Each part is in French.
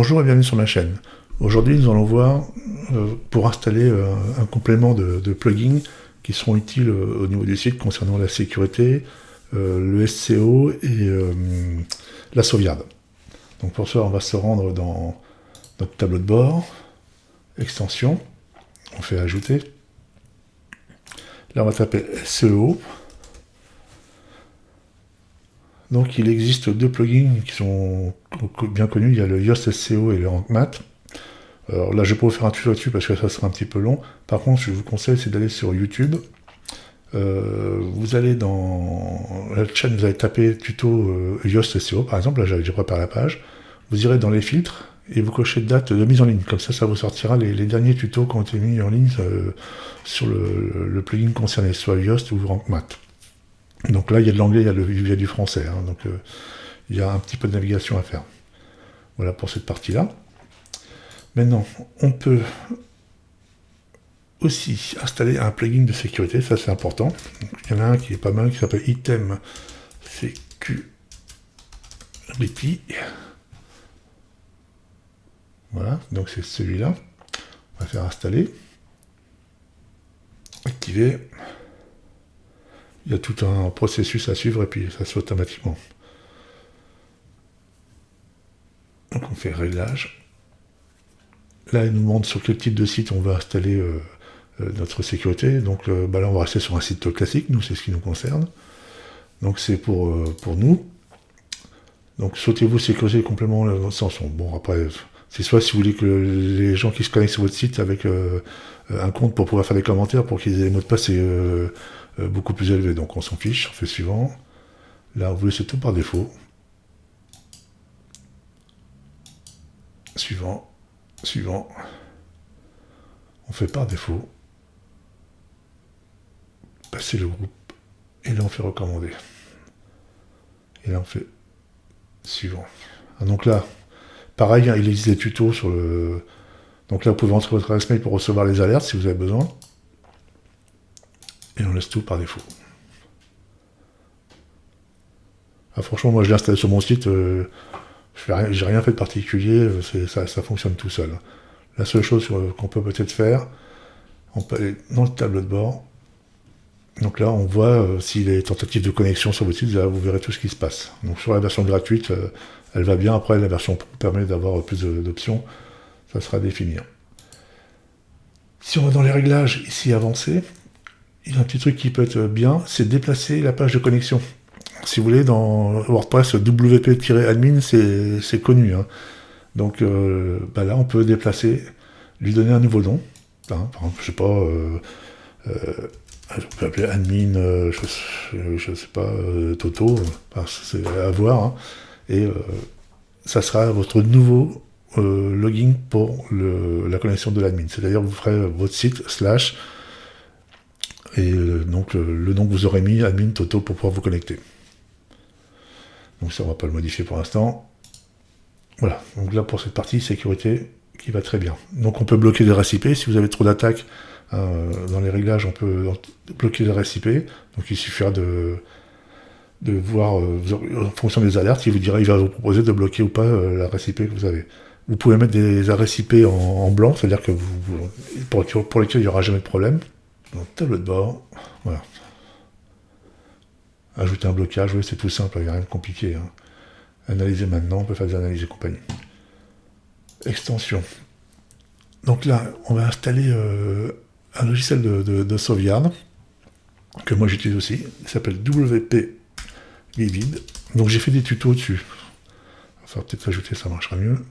Bonjour et bienvenue sur ma chaîne. Aujourd'hui, nous allons voir pour installer un complément de plugins qui seront utiles au niveau du site concernant la sécurité, le SEO et la sauvegarde. Donc pour ça, on va se rendre dans notre tableau de bord, extension, on fait ajouter. Là, on va taper SEO. Donc il existe deux plugins qui sont bien connus, il y a le Yoast SEO et le Rank Math. Alors là je vais pas vous faire un tuto là-dessus parce que ça sera un petit peu long. Par contre je vous conseille c'est d'aller sur YouTube. Vous allez dans la chaîne, vous allez taper tuto Yoast SEO par exemple, là j'ai préparé la page. Vous irez dans les filtres et vous cochez date de mise en ligne. Comme ça vous sortira les derniers tutos qui ont été mis en ligne sur le plugin concerné, soit Yoast ou Rank Math. Donc là, il y a de l'anglais, il y a du français, hein, donc il y a un petit peu de navigation à faire. Voilà pour cette partie-là. Maintenant, on peut aussi installer un plugin de sécurité, ça c'est important. Donc, il y en a un qui est pas mal, qui s'appelle Item Security. Voilà, donc c'est celui-là. On va faire installer. Activer. Il y a tout un processus à suivre et puis ça se fait automatiquement. Donc on fait réglage. Là, il nous demande sur quel type de site on va installer notre sécurité. Donc là, on va rester sur un site classique. Nous, c'est ce qui nous concerne. Donc c'est pour nous. Donc sautez-vous sécurité complément dans le sens. Bon, après, c'est soit si vous voulez que les gens qui se connectent sur votre site avec un compte pour pouvoir faire des commentaires, pour qu'ils aient des mots de passe beaucoup plus élevés. Donc on s'en fiche, on fait suivant. Là, vous laissez tout par défaut. Suivant, suivant. On fait par défaut. Passer le groupe. Et là, on fait recommander. Et là, on fait suivant. Ah, donc là, pareil, hein, il existe des tutos sur le... Donc là, vous pouvez entrer votre adresse mail pour recevoir les alertes si vous avez besoin. Et on laisse tout par défaut. Ah, franchement, moi je l'ai installé sur mon site, j'ai rien fait de particulier, ça fonctionne tout seul. La seule chose qu'on peut peut-être faire, on peut aller dans le tableau de bord. Donc là, on voit s'il y a des tentatives de connexion sur votre site, là, vous verrez tout ce qui se passe. Donc sur la version gratuite, elle va bien. Après, la version pro permet d'avoir plus d'options. Ça sera à définir. Si on va dans les réglages, ici, avancés, il y a un petit truc qui peut être bien, c'est déplacer la page de connexion. Si vous voulez, dans WordPress, WP-admin, c'est connu. Hein. Donc là, on peut déplacer, lui donner un nouveau nom. Hein, par exemple, je sais pas, on peut appeler admin, je sais pas, Toto, c'est à voir. Hein. Et ça sera votre nouveau login pour la connexion de l'admin. C'est-à-dire que vous ferez votre site / et donc le nom que vous aurez mis, admin Toto, pour pouvoir vous connecter. Donc ça, on va pas le modifier pour l'instant. Voilà, donc là pour cette partie sécurité qui va très bien. Donc on peut bloquer les adresses IP, si vous avez trop d'attaques dans les réglages, on peut bloquer les adresses IP. Donc il suffira de voir en fonction des alertes, il va vous proposer de bloquer ou pas l'adresse IP que vous avez. Vous pouvez mettre des adresses IP en blanc, c'est-à-dire que pour lesquelles il n'y aura jamais de problème. Donc tableau de bord, voilà. Ajouter un blocage, oui, c'est tout simple, il n'y a rien de compliqué. Hein. Analyser maintenant, on peut faire des analyses et compagnie. Extension. Donc là, on va installer un logiciel de sauvegarde, que moi j'utilise aussi, il s'appelle WP Vivid. Donc j'ai fait des tutos dessus. Ça va peut-être ajouter, ça marchera mieux.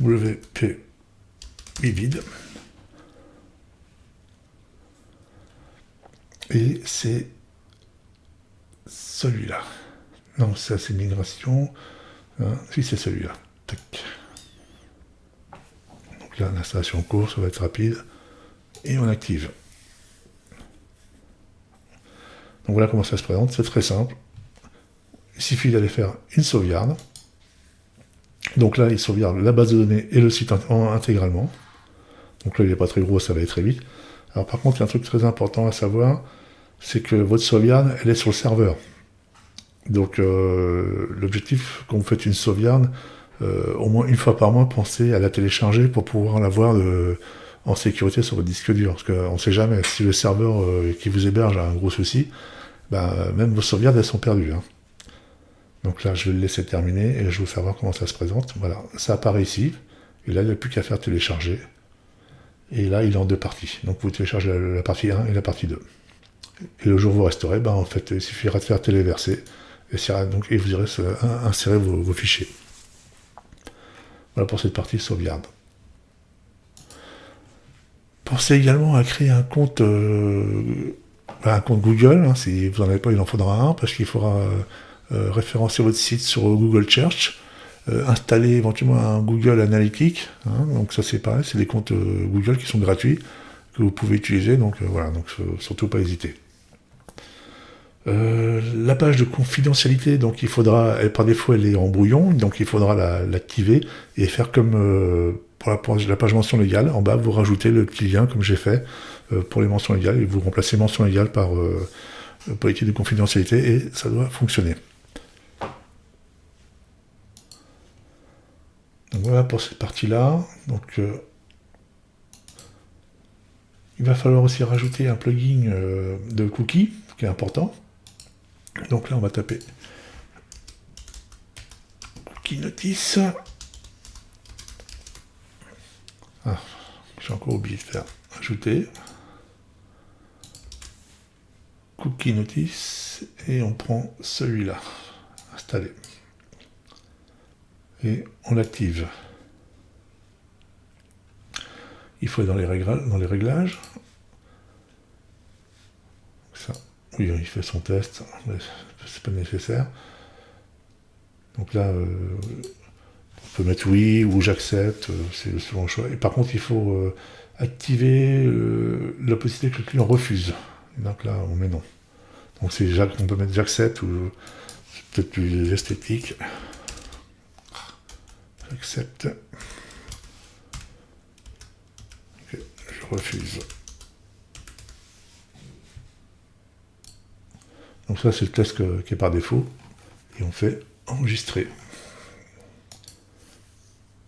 WP Vivid. Et c'est celui-là. Non, ça c'est migration. Hein, si c'est celui-là. Tac. Donc là, l'installation en cours, ça va être rapide. Et on active. Donc voilà comment ça se présente. C'est très simple. Il suffit d'aller faire une sauvegarde. Donc là, il sauvegarde la base de données et le site intégralement. Donc là, il n'est pas très gros, ça va aller très vite. Alors par contre, il y a un truc très important à savoir, c'est que votre sauvegarde, elle est sur le serveur. Donc l'objectif, quand vous faites une sauvegarde, au moins une fois par mois, pensez à la télécharger pour pouvoir l'avoir en sécurité sur votre disque dur. Parce qu'on ne sait jamais, si le serveur qui vous héberge a un gros souci, même vos sauvegardes, elles sont perdues. Hein. Donc là, je vais le laisser terminer et je vais vous faire voir comment ça se présente. Voilà, ça apparaît ici. Et là, il n'y a plus qu'à faire télécharger. Et là, il est en deux parties. Donc vous téléchargez la partie 1 et la partie 2. Et le jour où vous resterez, en fait, il suffira de faire téléverser. Et vous irez insérer vos fichiers. Voilà pour cette partie sauvegarde. Pensez également à créer un compte Google. Hein, si vous n'en avez pas, il en faudra un, parce qu'il faudra référencer votre site sur Google Search. Installer éventuellement un Google Analytics, hein, donc ça c'est pareil, c'est des comptes Google qui sont gratuits, que vous pouvez utiliser, donc voilà, donc surtout pas hésiter. La page de confidentialité, donc il faudra, par défaut elle est en brouillon, donc il faudra l'activer et faire comme pour la page mention légale, en bas vous rajoutez le petit lien comme j'ai fait pour les mentions légales et vous remplacez mention légale par politique de confidentialité et ça doit fonctionner. Donc voilà pour cette partie-là. Donc il va falloir aussi rajouter un plugin de cookies, qui est important. Donc là on va taper Cookie Notice. Ah, j'ai encore oublié de faire ajouter. Cookie Notice et on prend celui-là, installer. Et on l'active. Il faut aller dans les réglages. Ça, oui, il fait son test, mais c'est pas nécessaire. Donc là, on peut mettre oui ou j'accepte, c'est selon le choix. Et par contre, il faut activer la possibilité que le client refuse. Donc là, on met non. Donc on peut mettre j'accepte ou c'est peut-être plus esthétique. J'accepte. Okay, je refuse. Donc ça, c'est le test qui est par défaut. Et on fait enregistrer.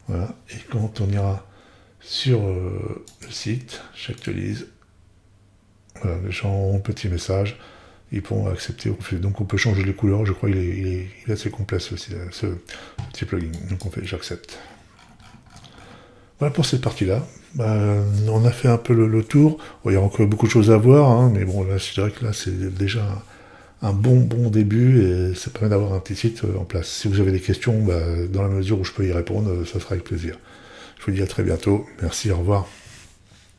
Voilà. Et quand on ira sur le site, j'actualise. Voilà, les gens ont un petit message. Ils pourront accepter ou refuser. Donc on peut changer les couleurs. Je crois qu'il est assez complet ce petit plugin. Donc on fait j'accepte. Voilà pour cette partie-là. On a fait un peu le tour. Bon, il y a encore beaucoup de choses à voir, hein, mais bon, là, je dirais que là, c'est déjà un bon début et ça permet d'avoir un petit site en place. Si vous avez des questions, dans la mesure où je peux y répondre, ça sera avec plaisir. Je vous dis à très bientôt. Merci, au revoir.